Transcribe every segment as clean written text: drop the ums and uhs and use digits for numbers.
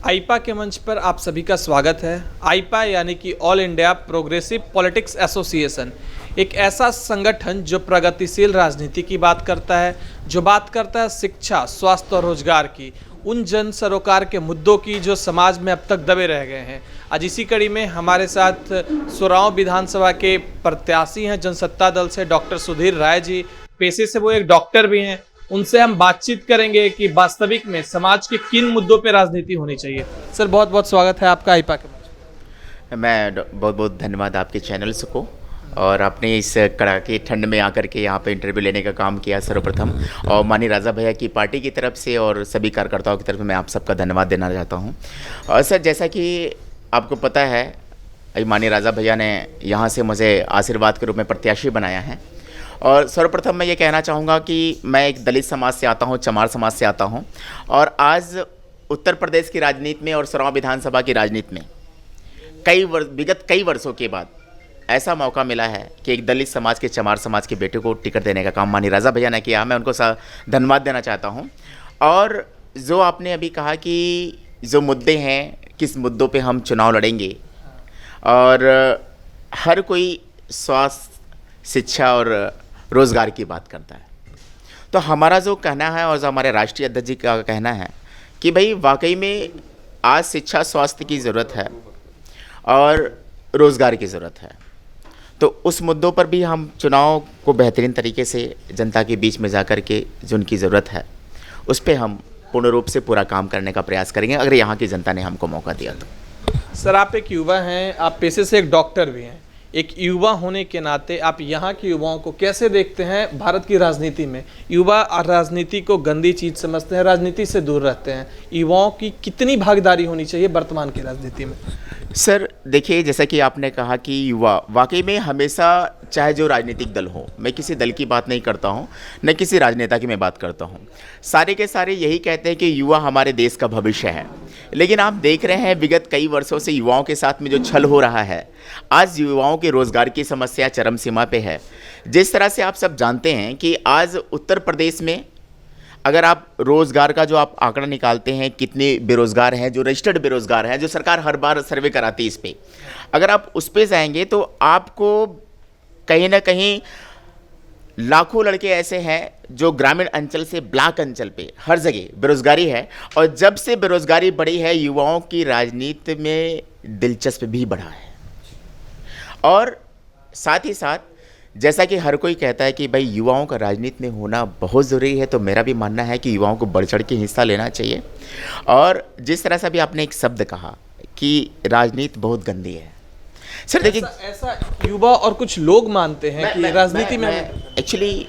आईपा के मंच पर आप सभी का स्वागत है। आईपा यानी कि all India progressive politics association एक ऐसा संगठन जो प्रगतिशील राजनीति की बात करता है, जो बात करता है शिक्षा, स्वास्थ्य और रोजगार की, उन जन सरोकार के मुद्दों की जो समाज में अब तक दबे रह गए हैं। आज इसी कड़ी में हमारे साथ सुरांव विधानसभा के प्रत्याशी हैं जनसत्ता दल से डॉक्टर सुधीर राय जी। पेशे से वो एक डॉक्टर भी हैं। उनसे हम बातचीत करेंगे कि वास्तविक में समाज के किन मुद्दों पे राजनीति होनी चाहिए। सर, बहुत बहुत स्वागत है आपका आईपा के मंच। मैं बहुत बहुत धन्यवाद आपके चैनल्स को, और आपने इस कड़ाके ठंड में आकर के यहाँ पे इंटरव्यू लेने का काम किया सर्वप्रथम, और माननीय राजा भैया की पार्टी की तरफ से और सभी कार्यकर्ताओं की तरफ से मैं आप सबका धन्यवाद देना चाहता हूँ। और सर, जैसा कि आपको पता है, माननीय राजा भैया ने यहाँ से मुझे आशीर्वाद के रूप में प्रत्याशी बनाया है। और सर्वप्रथम मैं ये कहना चाहूँगा कि मैं एक दलित समाज से आता हूँ, चमार समाज से आता हूँ, और आज उत्तर प्रदेश की राजनीति में और सुरांव विधानसभा की राजनीति में विगत कई वर्षों के बाद ऐसा मौका मिला है कि एक दलित समाज के, चमार समाज के बेटे को टिकट देने का काम माननीय राजा भैया ने किया। मैं उनको धन्यवाद देना चाहता हूँ। और जो आपने अभी कहा कि जो मुद्दे हैं, किस मुद्दों पे हम चुनाव लड़ेंगे, और हर कोई स्वास्थ्य, शिक्षा और रोज़गार की बात करता है, तो हमारा जो कहना है और जो हमारे राष्ट्रीय अध्यक्ष जी का कहना है कि भाई वाकई में आज शिक्षा, स्वास्थ्य की ज़रूरत है और रोज़गार की ज़रूरत है। तो उस मुद्दों पर भी हम चुनाव को बेहतरीन तरीके से जनता के बीच में जा कर के जो उनकी ज़रूरत है उस पर हम पूर्ण रूप से पूरा काम करने का प्रयास करेंगे, अगर यहाँ की जनता ने हमको मौका दिया तो। सर, आप एक युवा हैं, आप पेशे से एक डॉक्टर भी हैं। एक युवा होने के नाते आप यहाँ के युवाओं को कैसे देखते हैं? भारत की राजनीति में युवा राजनीति को गंदी चीज़ समझते हैं, राजनीति से दूर रहते हैं। युवाओं की कितनी भागीदारी होनी चाहिए वर्तमान की राजनीति में? सर देखिए, जैसा कि आपने कहा कि युवा वाकई में हमेशा, चाहे जो राजनीतिक दल हो, मैं किसी दल की बात नहीं करता हूं, न किसी राजनेता की मैं बात करता हूं, सारे के सारे यही कहते हैं कि युवा हमारे देश का भविष्य है। लेकिन आप देख रहे हैं विगत कई वर्षों से युवाओं के साथ में जो छल हो रहा है, आज युवाओं के रोजगार की समस्या चरम सीमा पे है। जिस तरह से आप सब जानते हैं कि आज उत्तर प्रदेश में अगर आप रोज़गार का जो आप आंकड़ा निकालते हैं, कितने बेरोज़गार हैं, जो रजिस्टर्ड बेरोज़गार हैं, जो सरकार हर बार सर्वे कराती है इस पर, अगर आप उस पर जाएंगे तो आपको कहीं ना कहीं लाखों लड़के ऐसे हैं जो ग्रामीण अंचल से ब्लॉक अंचल पे हर जगह बेरोज़गारी है। और जब से बेरोज़गारी बढ़ी है, युवाओं की राजनीति में दिलचस्प भी बढ़ा है। और साथ ही साथ जैसा कि हर कोई कहता है कि भाई युवाओं का राजनीति में होना बहुत ज़रूरी है, तो मेरा भी मानना है कि युवाओं को बढ़ चढ़ के हिस्सा लेना चाहिए। और जिस तरह से भी आपने एक शब्द कहा कि राजनीति बहुत गंदी है, सर देखिए, ऐसा युवा और कुछ लोग मानते हैं कि राजनीति में एक्चुअली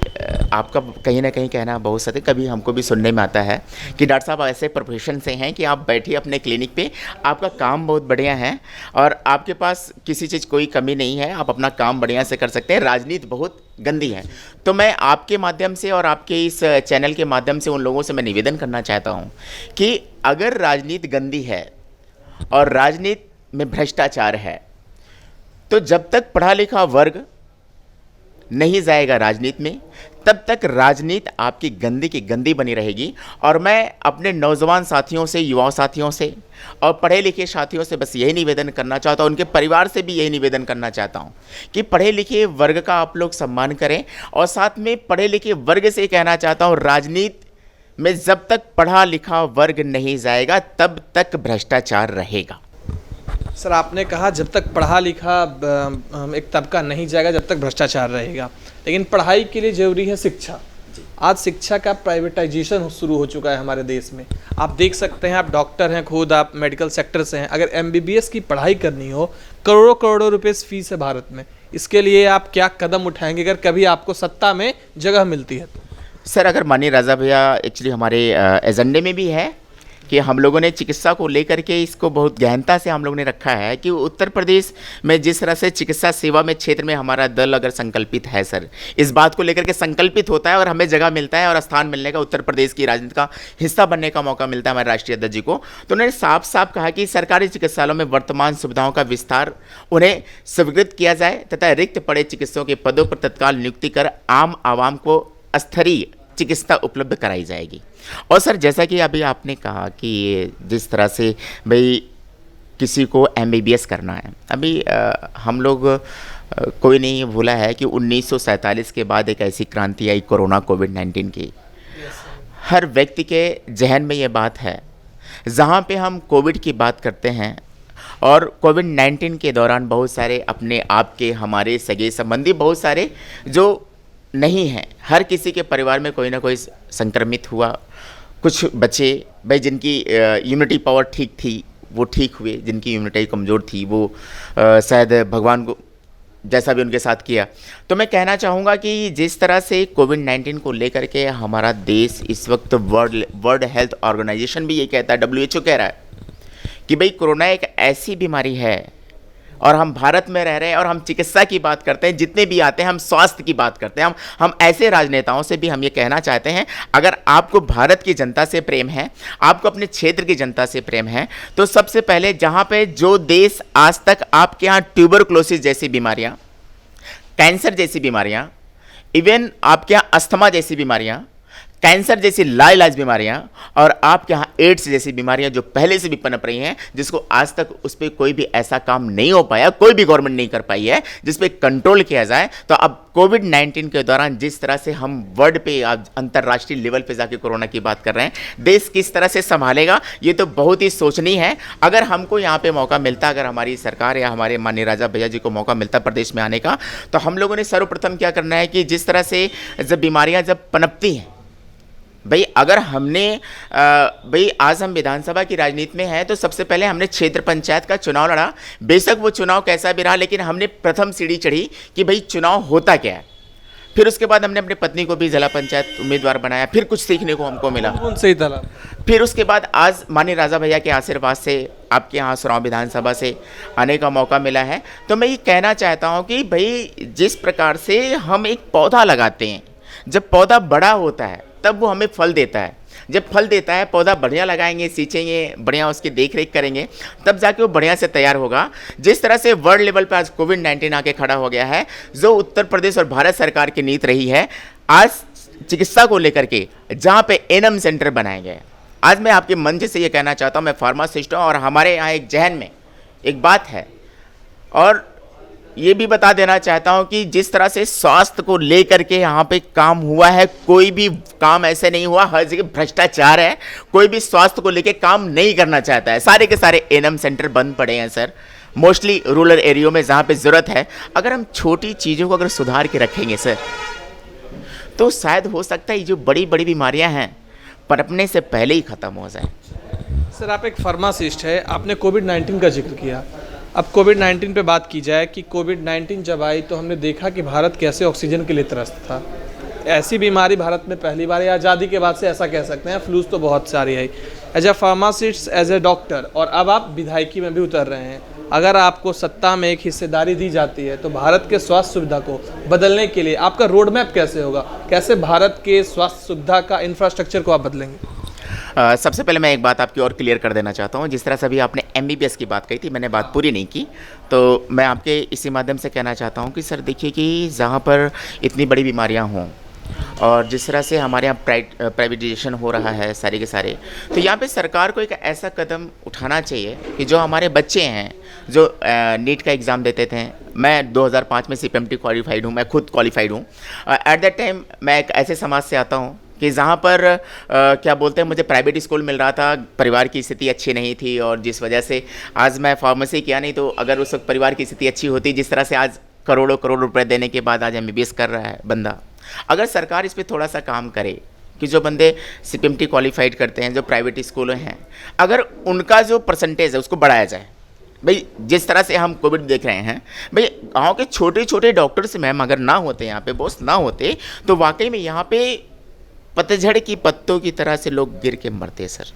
आपका कहीं ना कहीं कहना बहुत सत्य। कभी हमको भी सुनने में आता है कि डॉक्टर साहब ऐसे प्रोफेशन से हैं कि आप बैठिए अपने क्लिनिक पे, आपका काम बहुत बढ़िया है और आपके पास किसी चीज़ कोई कमी नहीं है, आप अपना काम बढ़िया से कर सकते हैं, राजनीति बहुत गंदी है। तो मैं आपके माध्यम से और आपके इस चैनल के माध्यम से उन लोगों से मैं निवेदन करना चाहता हूँ कि अगर राजनीति गंदी है और राजनीति में भ्रष्टाचार है, तो जब तक पढ़ा लिखा वर्ग नहीं जाएगा राजनीति में, तब तक राजनीति आपकी गंदी की गंदी बनी रहेगी। और मैं अपने नौजवान साथियों से, युवा साथियों से और पढ़े लिखे साथियों से बस यही निवेदन करना चाहता हूँ, उनके परिवार से भी यही निवेदन करना चाहता हूँ कि पढ़े लिखे वर्ग का आप लोग सम्मान करें। और साथ में पढ़े लिखे वर्ग से कहना चाहता हूँ, राजनीति में जब तक पढ़ा लिखा वर्ग नहीं जाएगा तब तक भ्रष्टाचार रहेगा। सर, आपने कहा जब तक पढ़ा लिखा एक तबका नहीं जाएगा, जब तक भ्रष्टाचार रहेगा, लेकिन पढ़ाई के लिए जरूरी है शिक्षा। आज शिक्षा का प्राइवेटाइजेशन शुरू हो चुका है हमारे देश में। आप देख सकते हैं, आप डॉक्टर हैं खुद, आप मेडिकल सेक्टर से हैं, अगर एमबीबीएस की पढ़ाई करनी हो, करोड़ों करोड़ों रुपए फीस है भारत में। इसके लिए आप क्या कदम उठाएंगे अगर कभी आपको सत्ता में जगह मिलती है तो? सर, अगर माननीय राजा भैया, एक्चुअली हमारे एजेंडे में भी है कि हम लोगों ने चिकित्सा को लेकर के इसको बहुत गहनता से हम लोगों ने रखा है कि उत्तर प्रदेश में जिस तरह से चिकित्सा सेवा में क्षेत्र में हमारा दल अगर संकल्पित है, सर इस बात को लेकर के संकल्पित होता है और हमें जगह मिलता है और स्थान मिलने का, उत्तर प्रदेश की राजनीति का हिस्सा बनने का मौका मिलता है हमारे राष्ट्रीय अध्यक्ष जी को, तो उन्होंने साफ साफ कहा कि सरकारी चिकित्सालयों में वर्तमान सुविधाओं का विस्तार उन्हें स्वीकृत किया जाए तथा रिक्त पड़े चिकित्सकों के पदों पर तत्काल नियुक्ति कर आम आवाम को स्तरीय चिकित्सा उपलब्ध कराई जाएगी। और सर जैसा कि अभी आपने कहा कि जिस तरह से भाई किसी को एमबीबीएस करना है, अभी हम लोग कोई नहीं भूला है कि 1947 के बाद एक ऐसी क्रांति आई कोरोना कोविड-19 की। हर व्यक्ति के जहन में ये बात है, जहाँ पे हम कोविड की बात करते हैं और कोविड-19 के दौरान बहुत सारे अपने आप के हमारे सगे संबंधी बहुत सारे जो नहीं हैं, हर किसी के परिवार में कोई ना कोई संक्रमित हुआ। कुछ बच्चे भाई जिनकी इम्यूनिटी पावर ठीक थी वो ठीक हुए, जिनकी इम्यूनिटी कमज़ोर थी वो शायद भगवान को जैसा भी उनके साथ किया। तो मैं कहना चाहूँगा कि जिस तरह से कोविड-19 को लेकर के हमारा देश इस वक्त वर्ल्ड हेल्थ ऑर्गेनाइजेशन भी ये कहता है, WHO कह रहा है कि भाई कोरोना एक ऐसी बीमारी है और हम भारत में रह रहे हैं और हम चिकित्सा की बात करते हैं, जितने भी आते हैं हम स्वास्थ्य की बात करते हैं। हम ऐसे राजनेताओं से भी हम ये कहना चाहते हैं, अगर आपको भारत की जनता से प्रेम है, आपको अपने क्षेत्र की जनता से प्रेम है, तो सबसे पहले जहाँ पे जो देश आज तक आपके यहाँ ट्यूबरक्लोसिस जैसी बीमारियाँ, कैंसर जैसी बीमारियाँ, इवन आपके यहाँ अस्थमा जैसी बीमारियाँ, कैंसर जैसी लाइलाज बीमारियां और आपके यहाँ एड्स जैसी बीमारियां जो पहले से भी पनप रही हैं, जिसको आज तक उस पर कोई भी ऐसा काम नहीं हो पाया, कोई भी गवर्नमेंट नहीं कर पाई है जिस पे कंट्रोल किया जाए। तो अब कोविड-19 के दौरान जिस तरह से हम वर्ल्ड पे अंतर्राष्ट्रीय लेवल पे जाके कोरोना की बात कर रहे हैं, देश किस तरह से संभालेगा ये तो बहुत ही सोचनीय है। अगर हमको यहाँ पे मौका मिलता, अगर हमारी सरकार या हमारे माननीय राजा भैया जी को मौका मिलता प्रदेश में आने का, तो हम लोगों ने सर्वप्रथम क्या करना है कि जिस तरह से जब बीमारियाँ जब पनपती हैं, भाई अगर हमने भाई आज हम विधानसभा की राजनीति में हैं, तो सबसे पहले हमने क्षेत्र पंचायत का चुनाव लड़ा। बेशक वो चुनाव कैसा भी रहा, लेकिन हमने प्रथम सीढ़ी चढ़ी कि भाई चुनाव होता क्या है। फिर उसके बाद हमने अपनी पत्नी को भी जिला पंचायत उम्मीदवार बनाया, फिर कुछ सीखने को हमको मिला। सही तरह फिर उसके बाद आज माननीय राजा भैया के आशीर्वाद से आपके यहाँ सुराव विधानसभा से आने का मौका मिला है। तो मैं ये कहना चाहता हूँ कि भाई जिस प्रकार से हम एक पौधा लगाते हैं, जब पौधा बड़ा होता है तब वो हमें फल देता है। जब फल देता है, पौधा बढ़िया लगाएंगे, सींचेंगे, बढ़िया उसकी देख रेख करेंगे, तब जाके वो बढ़िया से तैयार होगा। जिस तरह से वर्ल्ड लेवल पर आज कोविड-19 आके खड़ा हो गया है, जो उत्तर प्रदेश और भारत सरकार की नीति रही है, आज चिकित्सा को लेकर के जहाँ पे एनएम सेंटर बनाए गए, आज मैं आपके मंच से ये कहना चाहता हूँ, मैं फार्मासिस्ट हूँ और हमारे यहाँ एक जहन में एक बात है और ये भी बता देना चाहता हूं कि जिस तरह से स्वास्थ्य को लेकर के यहाँ पे काम हुआ है, कोई भी काम ऐसे नहीं हुआ, हर जगह भ्रष्टाचार है, कोई भी स्वास्थ्य को लेकर काम नहीं करना चाहता है। सारे के सारे एनएम सेंटर बंद पड़े हैं सर, मोस्टली रूरल एरियो में जहाँ पे ज़रूरत है। अगर हम छोटी चीज़ों को अगर सुधार के रखेंगे सर, तो शायद हो सकता है ये जो बड़ी बड़ी बीमारियाँ हैं पनपने से पहले ही ख़त्म हो जाए। सर आप एक फार्मासिस्ट है, आपने कोविड-19 का जिक्र किया। अब कोविड-19 पे बात की जाए कि कोविड-19 जब आई तो हमने देखा कि भारत कैसे ऑक्सीजन के लिए त्रस्त था। ऐसी बीमारी भारत में पहली बार या आज़ादी के बाद से ऐसा कह सकते हैं, फ्लूस तो बहुत सारी आई। As a pharmacist, as a doctor, और अब आप विधायकी में भी उतर रहे हैं, अगर आपको सत्ता में एक हिस्सेदारी दी जाती है तो भारत के स्वास्थ्य सुविधा को बदलने के लिए आपका रोड मैप कैसे होगा? कैसे भारत के स्वास्थ्य सुविधा का इंफ्रास्ट्रक्चर को आप बदलेंगे? सबसे पहले मैं एक बात आपकी और क्लियर कर देना चाहता हूँ। जिस तरह से अभी आपने एमबीबीएस की बात कही थी, मैंने बात पूरी नहीं की, तो मैं आपके इसी माध्यम से कहना चाहता हूँ कि सर देखिए कि जहाँ पर इतनी बड़ी बीमारियाँ हों और जिस तरह से हमारे यहाँ प्राइवेटाइजेशन हो रहा है सारे के सारे, तो यहाँ पे सरकार को एक ऐसा कदम उठाना चाहिए कि जो हमारे बच्चे हैं जो नीट का एग्ज़ाम देते थे, मैं 2005 में CPMT क्वालिफाइड हूँ, मैं खुद क्वालिफाइड हूँ। एट दैट टाइम मैं एक ऐसे समाज से आता हूँ कि जहाँ पर क्या बोलते हैं, मुझे प्राइवेट स्कूल मिल रहा था, परिवार की स्थिति अच्छी नहीं थी और जिस वजह से आज मैं फार्मेसी किया नहीं, तो अगर उस वक्त परिवार की स्थिति अच्छी होती, जिस तरह से आज करोड़ों करोड़ रुपए देने के बाद आज MBBS कर रहा है बंदा, अगर सरकार इस पर थोड़ा सा काम करे कि जो बंदे CPMT क्वालिफाइड करते हैं, जो प्राइवेट स्कूल हैं, अगर उनका जो परसेंटेज है उसको बढ़ाया जाए। भाई जिस तरह से हम कोविड देख रहे हैं, भाई गाँव के छोटे छोटे डॉक्टर्स मैम अगर ना होते, यहाँ पे बॉस ना होते, तो वाकई में यहाँ पे पतझड़ की पत्तों की तरह से लोग गिर के मरते हैं सर।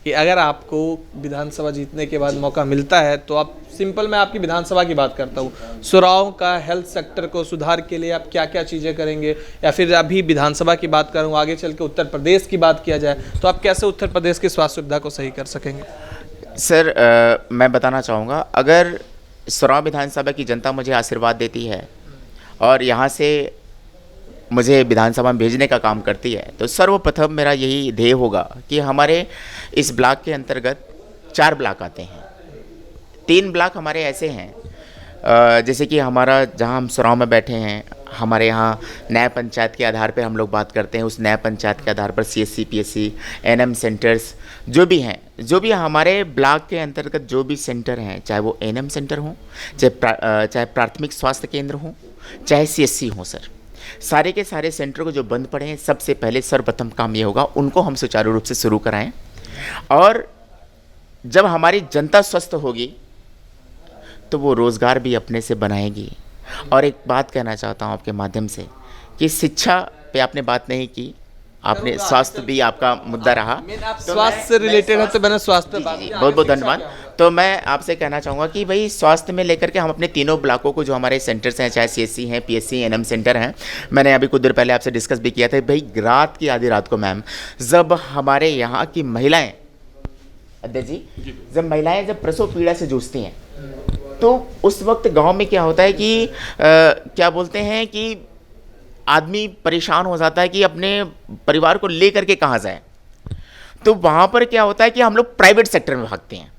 कि अगर आपको विधानसभा जीतने के बाद मौका मिलता है तो आप, सिंपल मैं आपकी विधानसभा की बात करता हूँ, सुराव का हेल्थ सेक्टर को सुधार के लिए आप क्या क्या चीज़ें करेंगे? या फिर अभी विधानसभा की बात करूँ, आगे चल के उत्तर प्रदेश की बात किया जाए तो आप कैसे उत्तर प्रदेश की स्वास्थ्य सुविधा को सही कर सकेंगे? सर मैं बताना चाहूँगा, अगर सुराव विधानसभा की जनता मुझे आशीर्वाद देती है और यहाँ से मुझे विधानसभा में भेजने का काम करती है, तो सर्वप्रथम मेरा यही ध्येय होगा कि हमारे इस ब्लॉक के अंतर्गत 4 ब्लॉक आते हैं। 3 ब्लॉक हमारे ऐसे हैं, जैसे कि हमारा जहां हम सुराव में बैठे हैं, हमारे यहाँ न्याय पंचायत के आधार पर हम लोग बात करते हैं। उस न्याय पंचायत के आधार पर CSC PSC NM सेंटर्स जो भी हैं, जो भी हमारे ब्लॉक के अंतर्गत जो भी सेंटर हैं, चाहे वो NM सेंटर हो, चाहे प्राथमिक स्वास्थ्य केंद्र हो, चाहे CSC हो, सर सारे के सारे सेंटर को जो बंद पड़े हैं, सबसे पहले सर्वप्रथम काम ये होगा उनको हम सुचारू रूप से शुरू कराएं। और जब हमारी जनता स्वस्थ होगी तो वो रोज़गार भी अपने से बनाएगी। और एक बात कहना चाहता हूँ आपके माध्यम से कि शिक्षा पे आपने बात नहीं की, आपने स्वास्थ्य भी आपका मुद्दा रहा, आप स्वास्थ्य से रिलेटेड है तो मैंने स्वास्थ्य पे बात की। बहुत बहुत धन्यवाद। तो मैं आपसे कहना चाहूँगा कि भाई स्वास्थ्य में लेकर के हम अपने तीनों ब्लॉकों को, जो हमारे सेंटर्स हैं, चाहे CSC हैं, PSC NM सेंटर हैं, मैंने अभी कुछ देर पहले आपसे डिस्कस भी किया था। भाई रात की आधी रात को मैम, जब हमारे यहाँ की महिलाएं, अध्यक्ष जी, जब प्रसव पीड़ा से जूझती हैं, तो उस वक्त गांव में क्या होता है कि क्या बोलते हैं कि आदमी परेशान हो जाता है कि अपने परिवार को लेकर के कहाँ जाए। तो वहाँ पर क्या होता है कि हम लोग प्राइवेट सेक्टर में भागते हैं,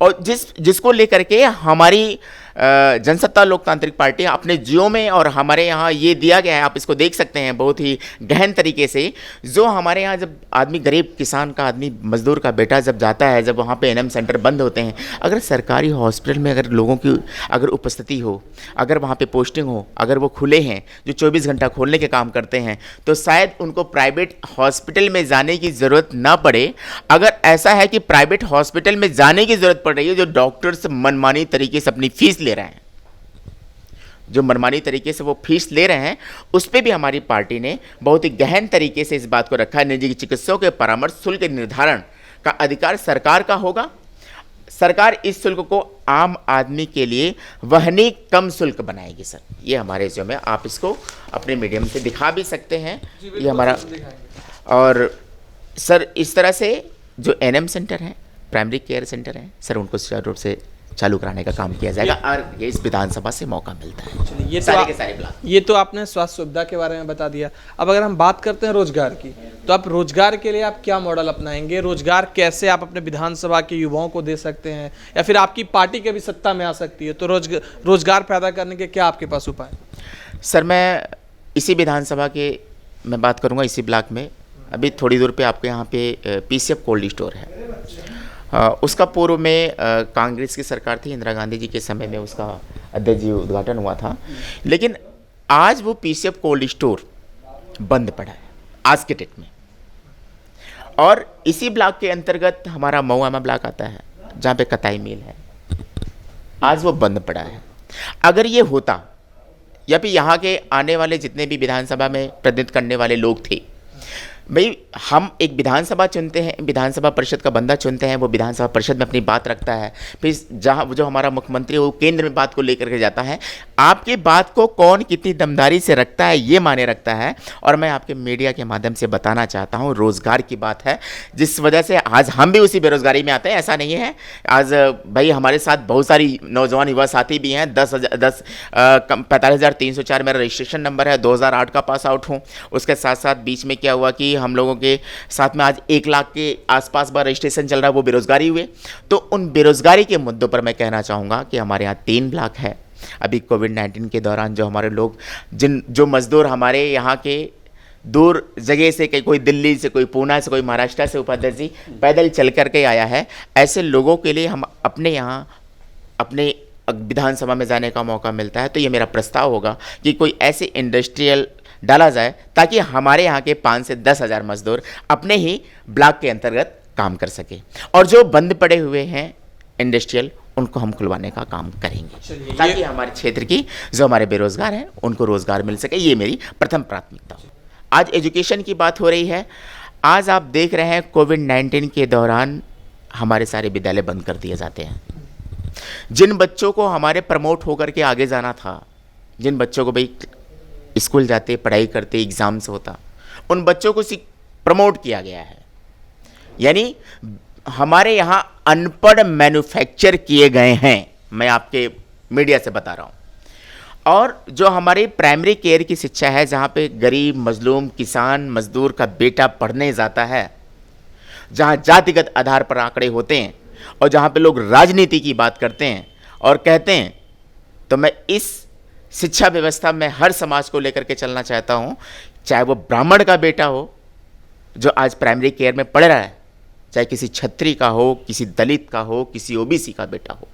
और जिसको लेकर के हमारी जनसत्ता लोकतांत्रिक पार्टी अपने जियो में, और हमारे यहाँ ये दिया गया है, आप इसको देख सकते हैं बहुत ही गहन तरीके से। जो हमारे यहाँ जब आदमी, गरीब किसान का आदमी, मजदूर का बेटा जब जाता है, जब वहाँ पे NM सेंटर बंद होते हैं, अगर सरकारी हॉस्पिटल में अगर लोगों की अगर उपस्थिति हो, अगर वहाँ पे पोस्टिंग हो, अगर वो खुले हैं, जो 24 घंटा खोलने के काम करते हैं, तो शायद उनको प्राइवेट हॉस्पिटल में जाने की ज़रूरत ना पड़े। अगर ऐसा है कि प्राइवेट हॉस्पिटल में जाने की ज़रूरत पड़ रही है, जो डॉक्टर्स मनमानी तरीके से अपनी फीस ले रहे हैं, जो मनमानी तरीके से वो फीस ले रहे हैं, उस पे भी हमारी पार्टी ने बहुत ही गहन तरीके से इस बात को रखा है। निजी चिकित्सकों के परामर्श शुल्क निर्धारण का अधिकार सरकार का होगा। सरकार इस शुल्क को आम आदमी के लिए वहनीय कम शुल्क बनाएगी। सर ये हमारे जो में, आप इसको अपने मीडियम से दिखा भी सकते हैं, ये हमारा। और सर इस तरह से जो NM सेंटर हैं, प्राइमरी केयर सेंटर हैं, सर उनको सुचारू रूप से चालू कराने का काम किया जाएगा, और ये इस विधानसभा से मौका मिलता है। चलिए, ये सारे तो के सारे ब्लॉक। ये तो आपने स्वास्थ्य सुविधा के बारे में बता दिया। अब अगर हम बात करते हैं रोजगार की, तो आप रोजगार के लिए आप क्या मॉडल अपनाएंगे? रोजगार कैसे आप अपने विधानसभा के युवाओं को दे सकते हैं, या फिर आपकी पार्टी के भी सत्ता में आ सकती है, तो रोजगार पैदा करने के क्या आपके पास उपाय? सर मैं इसी विधानसभा के मैं बात करूंगा, इसी ब्लॉक में अभी थोड़ी दूर पे आपके यहाँ पे PCF कोल्ड स्टोर है। उसका पूर्व में कांग्रेस की सरकार थी, इंदिरा गांधी जी के समय में उसका अध्यक्ष जी उद्घाटन हुआ था, लेकिन आज वो PCF कोल्ड स्टोर बंद पड़ा है आज के डेट में। और इसी ब्लॉक के अंतर्गत हमारा मऊआमा ब्लॉक आता है, जहाँ पे कताई मिल है, आज वो बंद पड़ा है। अगर ये होता, या फिर यहाँ के आने वाले जितने भी विधानसभा में प्रतिनिधित्व करने वाले लोग थे, भाई हम एक विधानसभा चुनते हैं, विधानसभा परिषद का बंदा चुनते हैं, वो विधानसभा परिषद में अपनी बात रखता है, फिर जहाँ जो हमारा मुख्यमंत्री वो केंद्र में बात को लेकर के जाता है। आपकी बात को कौन कितनी दमदारी से रखता है, ये माने रखता है। और मैं आपके मीडिया के माध्यम से बताना चाहता हूँ, रोज़गार की बात है, जिस वजह से आज हम भी उसी बेरोज़गारी में आते हैं, ऐसा नहीं है। आज भाई हमारे साथ बहुत सारी नौजवान युवा साथी भी हैं। 45,304 मेरा रजिस्ट्रेशन नंबर है, 2008 का पास आउट हूँ। उसके साथ साथ बीच में क्या हुआ कि हम लोगों के साथ में आज 1 लाख के आसपास बार रजिस्ट्रेशन चल रहा है, वो बेरोजगारी हुए। तो उन बेरोजगारी के मुद्दों पर मैं कहना चाहूँगा कि हमारे यहाँ 3 ब्लॉक है। अभी कोविड-19 के दौरान जो हमारे लोग, जो मजदूर हमारे यहाँ के दूर जगह से, कोई दिल्ली से, कोई पूना से, कोई महाराष्ट्र से, उपाध्यक्ष जी पैदल चल करके आया है, ऐसे लोगों के लिए हम अपने यहाँ अपने विधानसभा में जाने का मौका मिलता है। तो ये मेरा प्रस्ताव होगा कि कोई ऐसे इंडस्ट्रियल डाला जाए ताकि हमारे यहाँ के 5 से 10 हज़ार मजदूर अपने ही ब्लॉक के अंतर्गत काम कर सके, और जो बंद पड़े हुए हैं इंडस्ट्रियल, उनको हम खुलवाने का काम करेंगे ताकि हमारे क्षेत्र की जो हमारे बेरोजगार हैं उनको रोजगार मिल सके। ये मेरी प्रथम प्राथमिकता। आज एजुकेशन की बात हो रही है। आज आप देख रहे हैं कोविड-19 के दौरान हमारे सारे विद्यालय बंद कर दिए जाते हैं। जिन बच्चों को हमारे प्रमोट होकर के आगे जाना था, जिन बच्चों को भाई स्कूल जाते, पढ़ाई करते, एग्जाम्स होता, उन बच्चों को प्रमोट किया गया है। यानी हमारे यहाँ अनपढ़ मैन्युफैक्चर किए गए हैं। मैं आपके मीडिया से बता रहा हूँ, और जो हमारी प्राइमरी केयर की शिक्षा है, जहाँ पे गरीब, मजलूम, किसान, मजदूर का बेटा पढ़ने जाता है, जहाँ जातिगत आधार पर आंकड़े होते हैं और जहाँ पे लोग राजनीति की बात करते हैं और कहते हैं, तो मैं इस शिक्षा व्यवस्था में हर समाज को लेकर के चलना चाहता हूँ। चाहे वो ब्राह्मण का बेटा हो जो आज प्राइमरी केयर में पढ़ रहा है, चाहे किसी छत्री का हो, किसी दलित का हो, किसी ओबीसी का बेटा हो,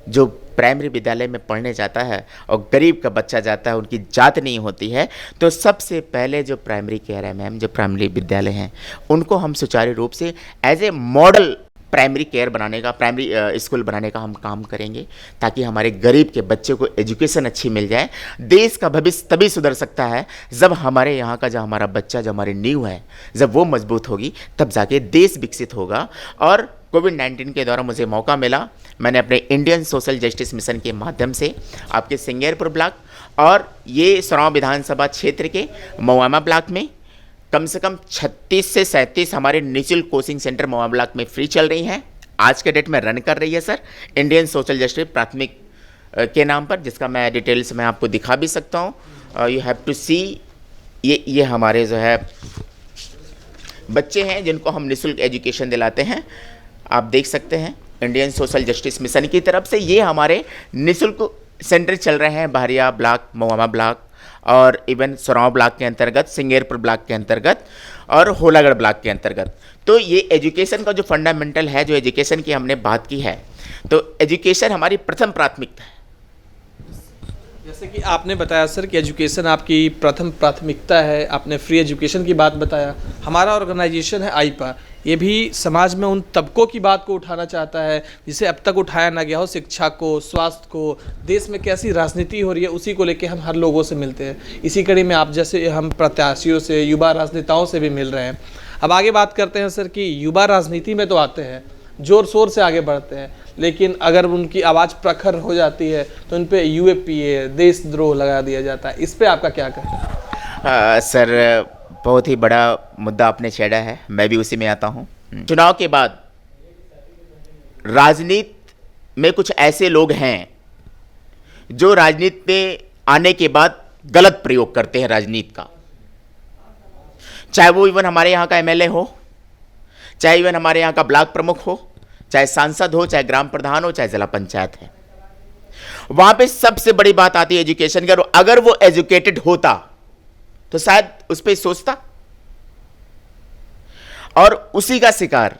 जो प्राइमरी विद्यालय में पढ़ने जाता है और गरीब का बच्चा जाता है, उनकी जात नहीं होती है, तो सबसे पहले जो प्राइमरी केयर है मैम, जो प्राइमरी विद्यालय हैं, उनको हम सुचारू रूप से as a model primary care बनाने का, प्राइमरी स्कूल बनाने का हम काम करेंगे, ताकि हमारे गरीब के बच्चे को एजुकेशन अच्छी मिल जाए। देश का भविष्य तभी सुधर सकता है जब हमारे यहाँ का जो हमारा बच्चा, जो हमारी नींव है, जब वो मजबूत होगी, तब जाके देश विकसित होगा। और कोविड-19 के दौरान मुझे मौका मिला, मैंने अपने इंडियन सोशल जस्टिस मिशन के माध्यम से आपके सिंगेरपुर ब्लॉक और ये सरांव विधानसभा क्षेत्र के मवामा ब्लॉक में कम से कम 36 से 37 हमारे निःशुल्क कोचिंग सेंटर मवामा ब्लॉक में फ्री चल रही हैं। आज के डेट में रन कर रही है सर इंडियन सोशल जस्टिस प्राथमिक के नाम पर, जिसका मैं डिटेल्स में आपको दिखा भी सकता हूँ। यू हैव टू सी, ये हमारे जो है बच्चे हैं जिनको हम निःशुल्क एजुकेशन दिलाते हैं। आप देख सकते हैं इंडियन सोशल जस्टिस मिशन की तरफ से ये हमारे निःशुल्क सेंटर चल रहे हैं बहरिया ब्लॉक, मवामा ब्लॉक और इवन सरांव ब्लॉक के अंतर्गत, सिंगेरपुर ब्लॉक के अंतर्गत और होलागढ़ ब्लॉक के अंतर्गत। तो ये एजुकेशन का जो फंडामेंटल है, जो एजुकेशन की हमने बात की है, तो एजुकेशन हमारी प्रथम प्राथमिकता है। जैसे कि आपने बताया सर कि एजुकेशन आपकी प्रथम प्राथमिकता है, आपने फ्री एजुकेशन की बात बताया। हमारा ऑर्गेनाइजेशन है आईपा, ये भी समाज में उन तबकों की बात को उठाना चाहता है जिसे अब तक उठाया ना गया हो, शिक्षा को, स्वास्थ्य को, देश में कैसी राजनीति हो रही है उसी को लेके हम हर लोगों से मिलते हैं। इसी कड़ी में आप जैसे हम प्रत्याशियों से, युवा राजनेताओं से भी मिल रहे हैं। अब आगे बात करते हैं सर कि युवा राजनीति में तो आते हैं, जोर शोर से आगे बढ़ते हैं, लेकिन अगर उनकी आवाज़ प्रखर हो जाती है तो उन पर यूएपीए, देशद्रोह लगा दिया जाता है। इस पर आपका क्या कहना है? सर बहुत ही बड़ा मुद्दा आपने छेड़ा है, मैं भी उसी में आता हूँ। चुनाव के बाद राजनीति में कुछ ऐसे लोग हैं जो राजनीति में आने के बाद गलत प्रयोग करते हैं राजनीति का, चाहे वो इवन हमारे यहाँ का एमएलए हो, चाहे इवन हमारे यहाँ का ब्लॉक प्रमुख हो, चाहे सांसद हो, चाहे ग्राम प्रधान हो, चाहे जिला पंचायत है। वहां पे सबसे बड़ी बात आती है एजुकेशन की। अगर वो एजुकेटेड होता तो शायद उस पर सोचता, और उसी का शिकार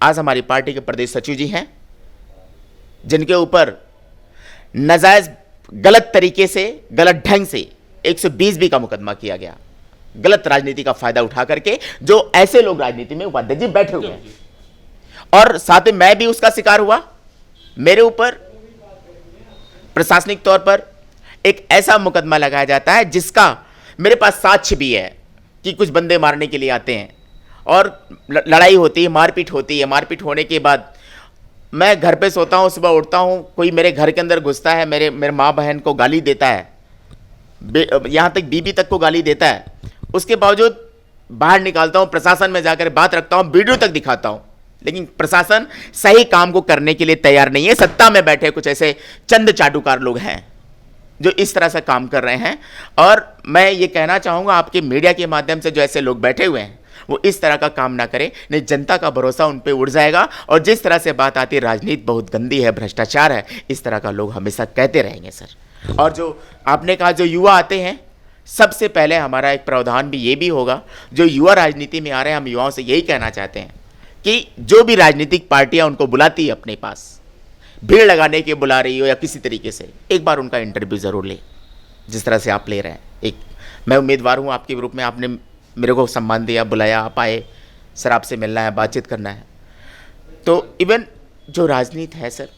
आज हमारी पार्टी के प्रदेश सचिव जी हैं, जिनके ऊपर नाजायज गलत तरीके से, गलत ढंग से 120 का मुकदमा किया गया, गलत राजनीति का फायदा उठा करके। जो ऐसे लोग राजनीति में उपाध्यक्ष जी बैठे हुए हैं, और साथ में मैं भी उसका शिकार हुआ। मेरे ऊपर प्रशासनिक तौर पर एक ऐसा मुकदमा लगाया जाता है जिसका मेरे पास साक्ष्य भी है कि कुछ बंदे मारने के लिए आते हैं और लड़ाई होती है, मारपीट होती है। मारपीट होने के बाद मैं घर पे सोता हूँ, सुबह उठता हूँ, कोई मेरे घर के अंदर घुसता है, मेरे माँ बहन को गाली देता है, यहाँ तक बीबी तक को गाली देता है। उसके बावजूद बाहर निकालता हूँ, प्रशासन में जाकर बात रखता हूँ, वीडियो तक दिखाता हूँ, लेकिन प्रशासन सही काम को करने के लिए तैयार नहीं है। सत्ता में बैठे कुछ ऐसे चंद चाटुकार लोग हैं जो इस तरह से काम कर रहे हैं। और मैं ये कहना चाहूँगा आपके मीडिया के माध्यम से, जो ऐसे लोग बैठे हुए हैं वो इस तरह का काम ना करें, नहीं जनता का भरोसा उन पे उड़ जाएगा। और जिस तरह से बात आती है राजनीति बहुत गंदी है, भ्रष्टाचार है, इस तरह का लोग हमेशा कहते रहेंगे सर। और जो आपने कहा जो युवा आते हैं, सबसे पहले हमारा एक प्रावधान भी ये भी होगा, जो युवा राजनीति में आ रहे हैं, हम युवाओं से यही कहना चाहते हैं कि जो भी राजनीतिक पार्टियां उनको बुलाती है अपने पास, भीड़ लगाने के बुला रही हो या किसी तरीके से, एक बार उनका इंटरव्यू ज़रूर ले, जिस तरह से आप ले रहे हैं। एक मैं उम्मीदवार हूँ आपके रूप में, आपने मेरे को सम्मान दिया, बुलाया, आप आए, सर आपसे मिलना है, बातचीत करना है। तो इवन जो राजनीति है सर,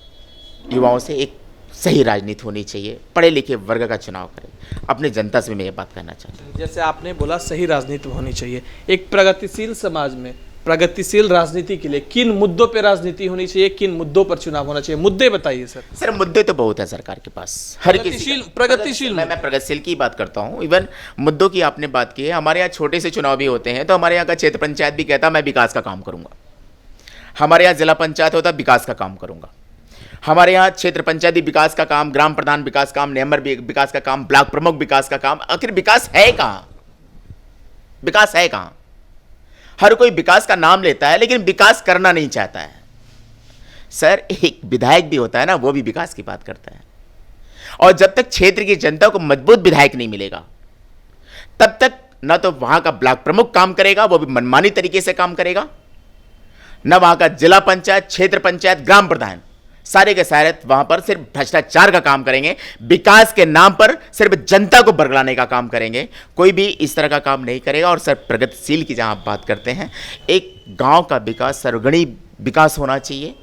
युवाओं से एक सही राजनीति होनी चाहिए, पढ़े लिखे वर्ग का चुनाव करें। अपने जनता से मैं ये बात कहना चाहता हूँ। जैसे आपने बोला सही राजनीति होनी चाहिए, एक प्रगतिशील समाज में प्रगतिशील राजनीति के लिए किन मुद्दों पे राजनीति होनी चाहिए, किन मुद्दों पर चुनाव होना चाहिए? मुद्दे बताइए सर। सर मुद्दे तो बहुत है सरकार के पास, हर किसी प्रगतिशील मैं प्रगतिशील की बात करता हूँ। इवन मुद्दों की आपने बात की है, हमारे यहाँ छोटे से चुनाव भी होते हैं, तो हमारे यहाँ का क्षेत्र पंचायत भी कहता मैं विकास का काम करूँगा, हमारे यहाँ जिला पंचायत होता विकास का काम करूँगा, हमारे यहाँ क्षेत्र पंचायती विकास का काम, ग्राम प्रधान विकास काम, मेंबर विकास का काम, ब्लॉक प्रमुख विकास का काम, आखिर विकास है कहाँ? विकास है कहाँ? हर कोई विकास का नाम लेता है लेकिन विकास करना नहीं चाहता है। सर, एक विधायक भी होता है ना, वो भी विकास की बात करता है। और जब तक क्षेत्र की जनता को मजबूत विधायक नहीं मिलेगा, तब तक ना तो वहां का ब्लॉक प्रमुख काम करेगा, वो भी मनमानी तरीके से काम करेगा, न वहां का जिला पंचायत, क्षेत्र पंचायत, ग्राम प्रधान, सारे के सारे वहां पर सिर्फ भ्रष्टाचार का काम करेंगे, विकास के नाम पर सिर्फ जनता को बरगलाने का काम करेंगे। कोई भी इस तरह का काम नहीं करेगा। और सर, प्रगतिशील की जहां आप बात करते हैं, एक गांव का विकास सर्वगणी विकास होना चाहिए।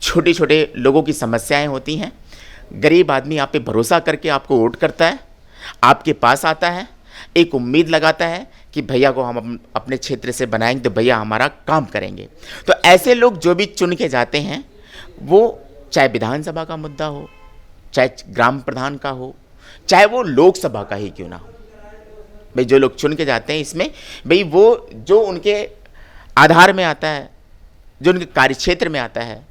छोटे छोटे लोगों की समस्याएं होती हैं, गरीब आदमी आप पे भरोसा करके आपको वोट करता है, आपके पास आता है, एक उम्मीद लगाता है कि भैया को हम अपने क्षेत्र से बनाएंगे तो भैया हमारा काम करेंगे। तो ऐसे लोग जो भी चुन के जाते हैं, वो चाहे विधानसभा का मुद्दा हो, चाहे ग्राम प्रधान का हो, चाहे वो लोकसभा का ही क्यों ना हो, भाई जो लोग चुन के जाते हैं इसमें, भाई वो जो उनके आधार में आता है, जो उनके कार्यक्षेत्र में आता है,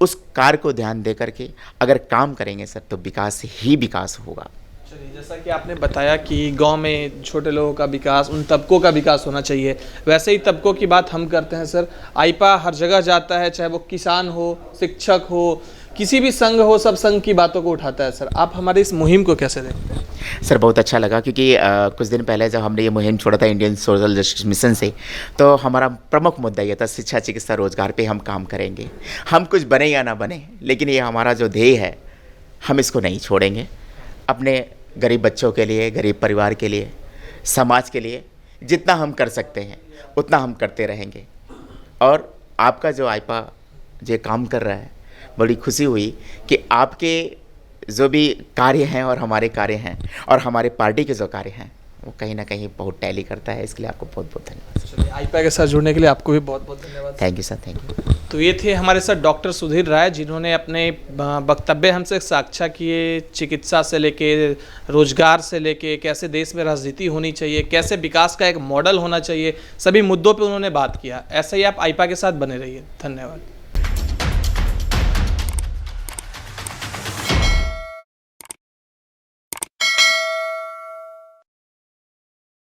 उस कार्य को ध्यान दे करके अगर काम करेंगे सर, तो विकास ही विकास होगा। चलिए, जैसा कि आपने बताया कि गांव में छोटे लोगों का विकास, उन तबकों का विकास होना चाहिए, वैसे ही तबकों की बात हम करते हैं सर। आईपा हर जगह जाता है, चाहे वो किसान हो, शिक्षक हो, किसी भी संघ हो, सब संघ की बातों को उठाता है। सर, आप हमारी इस मुहिम को कैसे देखते हैं? सर, बहुत अच्छा लगा, क्योंकि कुछ दिन पहले जब हमने ये मुहिम छोड़ा था इंडियन सोशल जस्टिस मिशन से, तो हमारा प्रमुख मुद्दा ये था शिक्षा, चिकित्सा, रोजगार पे हम काम करेंगे। हम कुछ बने या ना बने, लेकिन ये हमारा जो ध्येय है, हम इसको नहीं छोड़ेंगे। अपने गरीब बच्चों के लिए, गरीब परिवार के लिए, समाज के लिए जितना हम कर सकते हैं उतना हम करते रहेंगे। और आपका जो आईपा जो काम कर रहा है, बड़ी खुशी हुई कि आपके जो भी कार्य हैं और हमारे कार्य हैं और हमारे पार्टी के जो कार्य हैं, वो कहीं ना कहीं बहुत टैली करता है। इसके लिए आपको बहुत बहुत धन्यवाद। चलिए, आईपा के साथ जुड़ने के लिए आपको भी बहुत बहुत धन्यवाद। Thank you sir, thank you. तो ये थे हमारे साथ डॉक्टर सुधीर राय, जिन्होंने अपने वक्तव्य हमसे साझा किए, चिकित्सा से लेके, रोजगार से लेके, कैसे देश में राजनीति होनी चाहिए, कैसे विकास का एक मॉडल होना चाहिए, सभी मुद्दों पे उन्होंने बात किया। ऐसे ही आप आईपा के साथ बने रहिए। धन्यवाद।